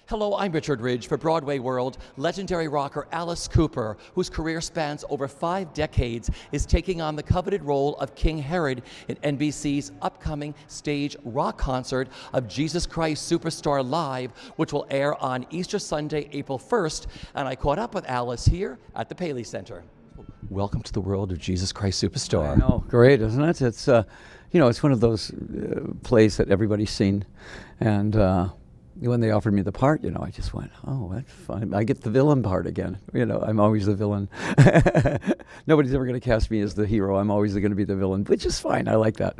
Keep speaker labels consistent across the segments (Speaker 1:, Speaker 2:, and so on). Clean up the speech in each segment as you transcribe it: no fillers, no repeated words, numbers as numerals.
Speaker 1: Hello, I'm Richard Ridge for BroadwayWorld. Legendary rocker Alice Cooper, whose career spans over 5 decades, is taking on the coveted role of King Herod in NBC's upcoming stage rock concert of Jesus Christ Superstar Live, which will air on Easter Sunday, April 1st. And I caught up with Alice here at the Paley Center. Welcome to the world of Jesus Christ Superstar.
Speaker 2: I know, great, isn't it? It's it's one of those plays that everybody's seen, and when they offered me the part, I just went, oh, that's fine. I get the villain part again. I'm always the villain. Nobody's ever going to cast me as the hero. I'm always going to be the villain, which is fine. I like that.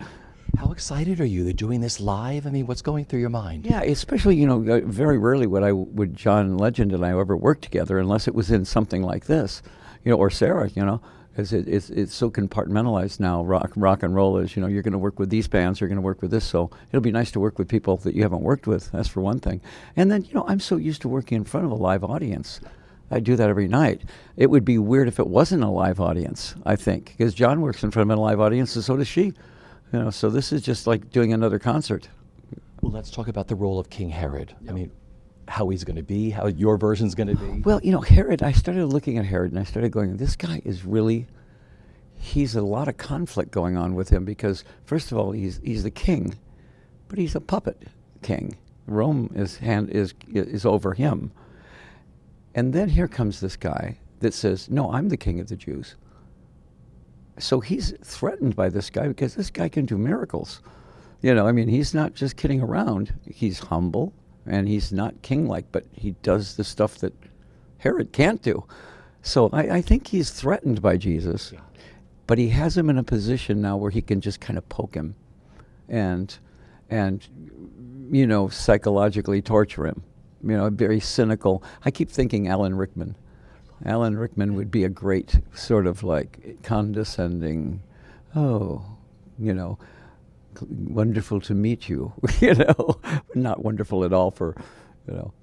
Speaker 1: How excited are you? They're doing this live? I mean, what's going through your mind?
Speaker 2: Yeah, especially, very rarely would John Legend and I ever work together unless it was in something like this, or Sarah, because it's so compartmentalized now. Rock and roll is, you're going to work with these bands, you're going to work with this. So it'll be nice to work with people that you haven't worked with. That's for one thing. And then, I'm so used to working in front of a live audience. I do that every night. It would be weird if it wasn't a live audience, I think, because John works in front of a live audience, and so does she. So this is just like doing another concert.
Speaker 1: Well, let's talk about the role of King Herod. Yep. I mean, how he's going to be, how your version's going to be.
Speaker 2: Well, Herod, I started looking at Herod and I started going, this guy is really, he's a lot of conflict going on with him because, first of all, he's the king, but he's a puppet king. Rome is over him. And then here comes this guy that says, no, I'm the king of the Jews. So he's threatened by this guy because this guy can do miracles. He's not just kidding around. He's humble. And he's not king-like, but he does the stuff that Herod can't do. So I think he's threatened by Jesus, but he has him in a position now where he can just kind of poke him and psychologically torture him. Very cynical. I keep thinking Alan Rickman. Alan Rickman would be a great sort of like condescending, wonderful to meet you, not wonderful at all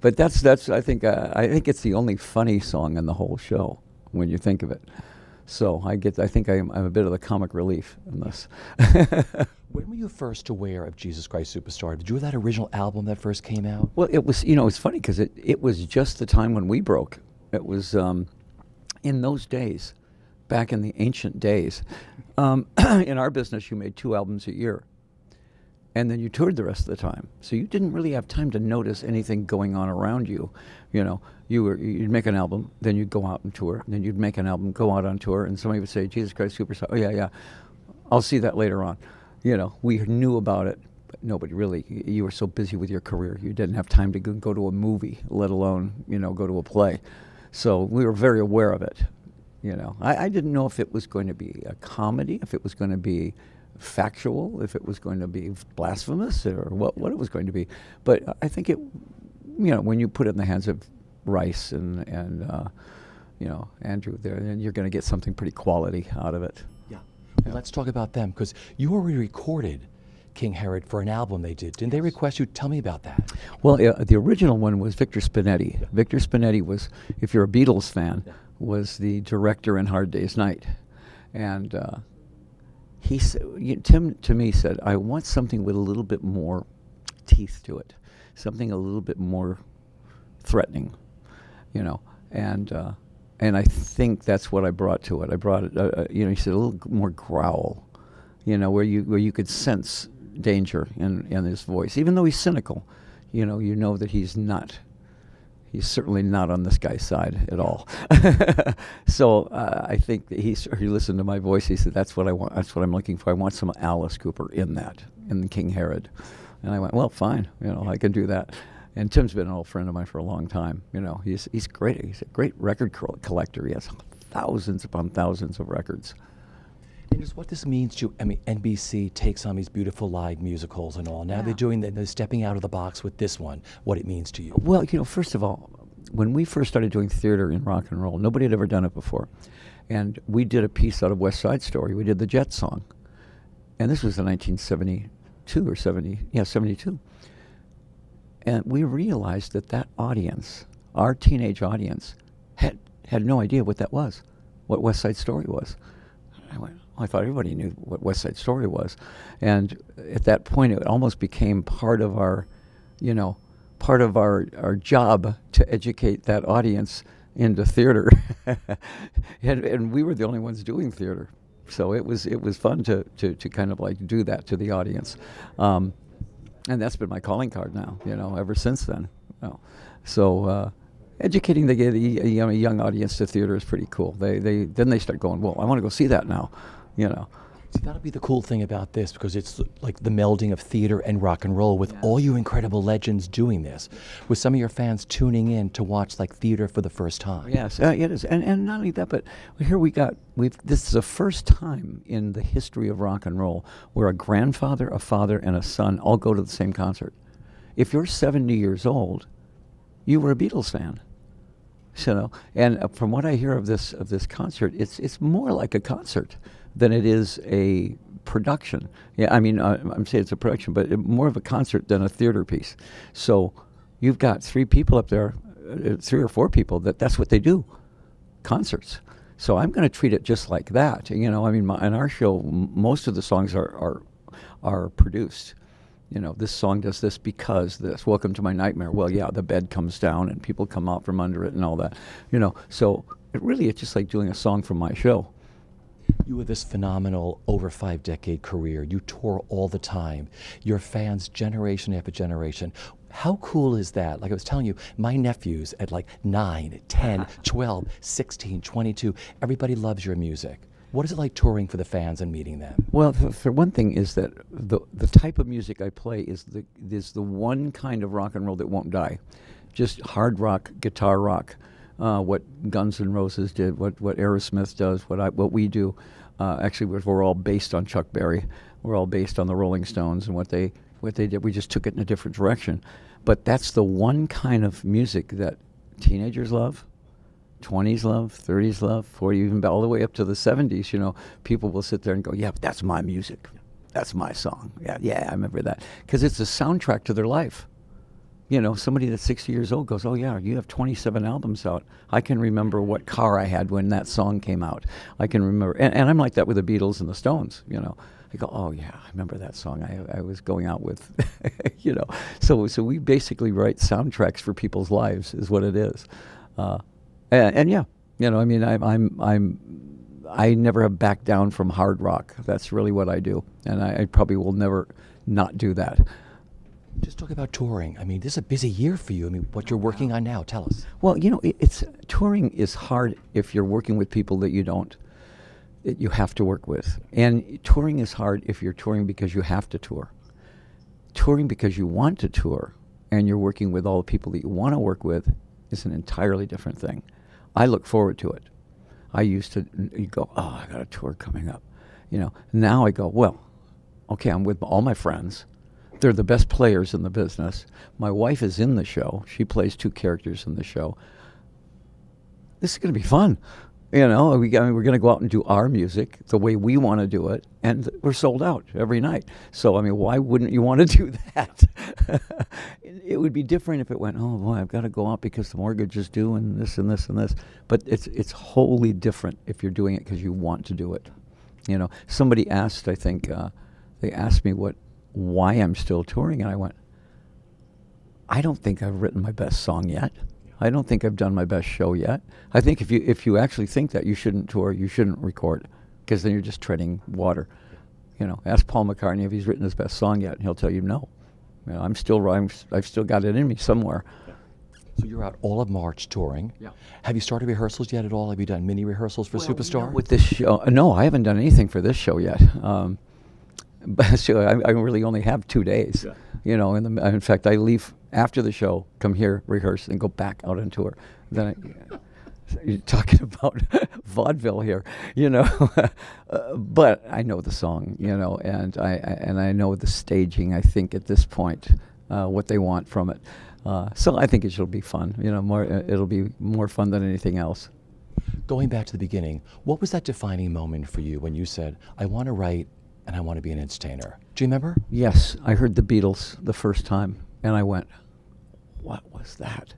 Speaker 2: but that's I think it's the only funny song in the whole show when you think of it. So I think I'm a bit of the comic relief in this.
Speaker 1: When were you first aware of Jesus Christ Superstar? Did you have that original album that first came out?
Speaker 2: Well, it was, it's funny because it was just the time when we broke. It was in those days, back in the ancient days. In our business, you made 2 albums a year. And then you toured the rest of the time. So you didn't really have time to notice anything going on around you. You'd make an album, then you'd go out and tour, and then you'd make an album, go out on tour, and somebody would say, Jesus Christ Superstar, oh yeah, I'll see that later on. We knew about it, but nobody really, you were so busy with your career, you didn't have time to go to a movie, let alone, go to a play. So we were very aware of it. I didn't know if it was going to be a comedy, if it was going to be factual, if it was going to be blasphemous, or what it was going to be. But I think it, when you put it in the hands of Rice and Andrew there, then you're going to get something pretty quality out of it.
Speaker 1: Yeah. Well, let's talk about them, because you already recorded King Herod for an album they did. Didn't they request you? Tell me about that.
Speaker 2: Well, the original one was Victor Spinetti. Yeah. Victor Spinetti was, if you're a Beatles fan, was the director in Hard Day's Night. And Tim to me said, I want something with a little bit more teeth to it, something a little bit more threatening, and I think that's what I brought to it. I brought it, he said a little more growl, where you could sense danger in his voice, even though he's cynical, that he's not. He's certainly not on this guy's side at all. So I think that he listened to my voice. He said, that's what I want. That's what I'm looking for. I want some Alice Cooper in the King Herod. And I went, well, fine. I can do that. And Tim's been an old friend of mine for a long time. He's great. He's a great record collector. He has thousands upon thousands of records.
Speaker 1: And just what this means to, NBC takes on these beautiful live musicals and all. Now they're stepping out of the box with this one, what it means to you.
Speaker 2: Well, first of all, when we first started doing theater in rock and roll, nobody had ever done it before. And we did a piece out of West Side Story. We did the Jet song. And this was in 1972 or 72. And we realized that audience, our teenage audience, had no idea what that was, what West Side Story was. I went, I thought everybody knew what West Side Story was. And at that point, it almost became part of our, part of our job to educate that audience into theater, and we were the only ones doing theater, so it was fun to kind of like do that to the audience, and that's been my calling card now, ever since then. So educating the young audience to theater is pretty cool. They start going, well, I want to go see that now,
Speaker 1: See, that'll be the cool thing about this, because it's like the melding of theater and rock and roll with all you incredible legends doing this, with some of your fans tuning in to watch like theater for the first time.
Speaker 2: Yes, it is, and not only that, but here this is the first time in the history of rock and roll where a grandfather, a father, and a son all go to the same concert. If you're 70 years old, you were a Beatles fan. And from what I hear of this concert, it's more like a concert than it is a production. Yeah, I mean, I'm saying it's a production, but more of a concert than a theater piece. So you've got 3 people up there, 3 or 4 people, that's what they do, concerts. So I'm going to treat it just like that. I mean, in our show, most of the songs are produced. This song does this because this. Welcome to My Nightmare. Well, yeah, the bed comes down and people come out from under it and all that. So it's just like doing a song from my show.
Speaker 1: You have this phenomenal over 5-decade career. You tour all the time. Your fans, generation after generation. How cool is that? Like I was telling you, my nephews at like 9, 10, 12, 16, 22, everybody loves your music. What is it like touring for the fans and meeting them?
Speaker 2: Well, for one thing is that the type of music I play is the one kind of rock and roll that won't die. Just hard rock, guitar rock. What Guns N' Roses did, what Aerosmith does, what we do. Actually, we're all based on Chuck Berry. We're all based on the Rolling Stones and what they did. We just took it in a different direction. But that's the one kind of music that teenagers love, 20s love, 30s love, 40, even all the way up to the 70s. People will sit there and go, yeah, but that's my music. That's my song. Yeah, I remember that. Because it's a soundtrack to their life. Somebody that's 60 years old goes, oh, yeah, you have 27 albums out. I can remember what car I had when that song came out. I can remember. And I'm like that with the Beatles and the Stones, I go, oh, yeah, I remember that song I was going out with, So we basically write soundtracks for people's lives is what it is. And yeah, I mean, I never have backed down from hard rock. That's really what I do. And I probably will never not do that.
Speaker 3: Just talk about touring. I mean, this is a busy year for you. I mean, what you're working on now, tell us.
Speaker 2: Well, it's touring is hard if you're working with people that you have to work with. And touring is hard if you're touring because you have to tour. Touring because you want to tour and you're working with all the people that you want to work with is an entirely different thing. I look forward to it. I used to go, oh, I got a tour coming up. Now I go, well, okay, I'm with all my friends. They're the best players in the business. My wife is in the show. She plays 2 characters in the show. This is going to be fun. We're going to go out and do our music the way we want to do it, and we're sold out every night. So, I mean, why wouldn't you want to do that? It would be different if it went, oh, boy, I've got to go out because the mortgage is due and this and this and this. But it's wholly different if you're doing it because you want to do it. Somebody asked, I think, they asked me why I'm still touring, and I went, I don't think I've written my best song yet. I don't think I've done my best show yet. I think if you actually think that, you shouldn't tour, you shouldn't record, because then you're just treading water. Ask Paul McCartney if he's written his best song yet, and he'll tell you no. I've still got it in me somewhere.
Speaker 3: So you're out all of March touring.
Speaker 2: Yeah.
Speaker 3: Have you started rehearsals yet at all? Have you done mini rehearsals for Superstar?
Speaker 2: With this show, no, I haven't done anything for this show yet. But so I really only have 2 days. Yeah. In fact, I leave after the show, come here, rehearse, and go back out on tour. Then you're talking about vaudeville here, but I know the song, and I know the staging. I think at this point, what they want from it. So I think it should be fun. It'll be more fun than anything else.
Speaker 3: Going back to the beginning, what was that defining moment for you when you said, I want to write and I want to be an entertainer? Do you remember?
Speaker 2: Yes, I heard the Beatles the first time, and I went, what was that?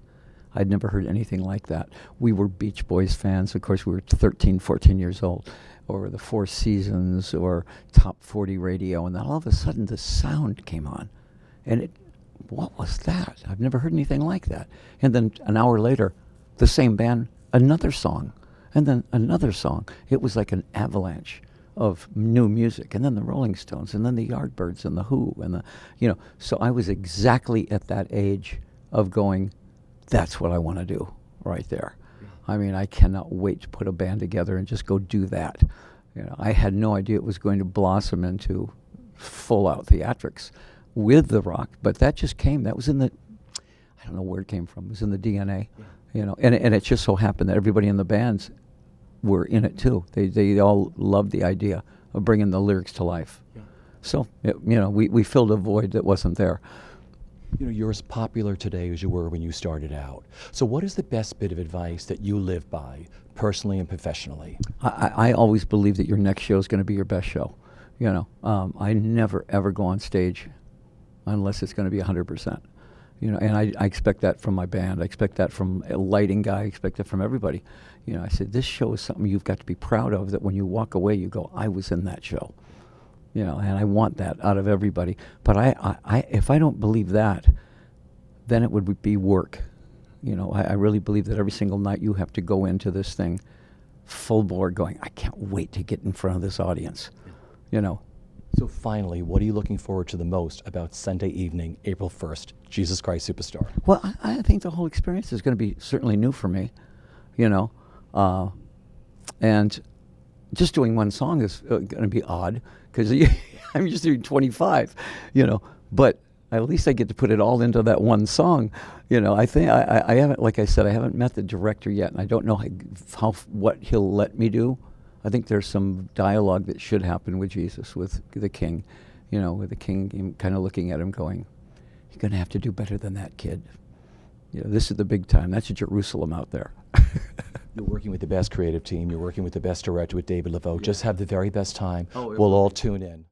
Speaker 2: I'd never heard anything like that. We were Beach Boys fans. Of course, we were 13, 14 years old, or the Four Seasons, or Top 40 radio, and then all of a sudden the sound came on, and it what was that? I've never heard anything like that. And then an hour later, the same band, another song, and then another song. It was like an avalanche of new music, and then the Rolling Stones, and then the Yardbirds, and the Who, and so I was exactly at that age of going, that's what I want to do right there. I mean, I cannot wait to put a band together and just go do that. I had no idea it was going to blossom into full-out theatrics with the rock, but that just came. That was in the, I don't know where it came from. It was in the DNA, and it just so happened that everybody in the bands were in it too. They all loved the idea of bringing the lyrics to life. Yeah. So, we filled a void that wasn't there.
Speaker 3: You're as popular today as you were when you started out. So what is the best bit of advice that you live by, personally and professionally?
Speaker 2: I always believe that your next show is going to be your best show. I never, ever go on stage unless it's going to be 100%. And I expect that from my band. I expect that from a lighting guy. I expect that from everybody. I said, this show is something you've got to be proud of, that when you walk away, you go, I was in that show. And I want that out of everybody. But I if I don't believe that, then it would be work. I really believe that every single night you have to go into this thing full bore going, I can't wait to get in front of this audience.
Speaker 3: So finally, what are you looking forward to the most about Sunday evening, April 1st, Jesus Christ Superstar?
Speaker 2: Well, I think the whole experience is going to be certainly new for me, and just doing one song is going to be odd because I'm just doing 25, but at least I get to put it all into that one song. I think I haven't, like I said, I haven't met the director yet, and I don't know what he'll let me do. I think there's some dialogue that should happen with Jesus, with the King, with the King kind of looking at him going, you're going to have to do better than that, kid. This is the big time. That's Jerusalem out there.
Speaker 3: You're working with the best creative team. You're working with the best director, with David Laveau. Just have the very best time. We'll all tune in.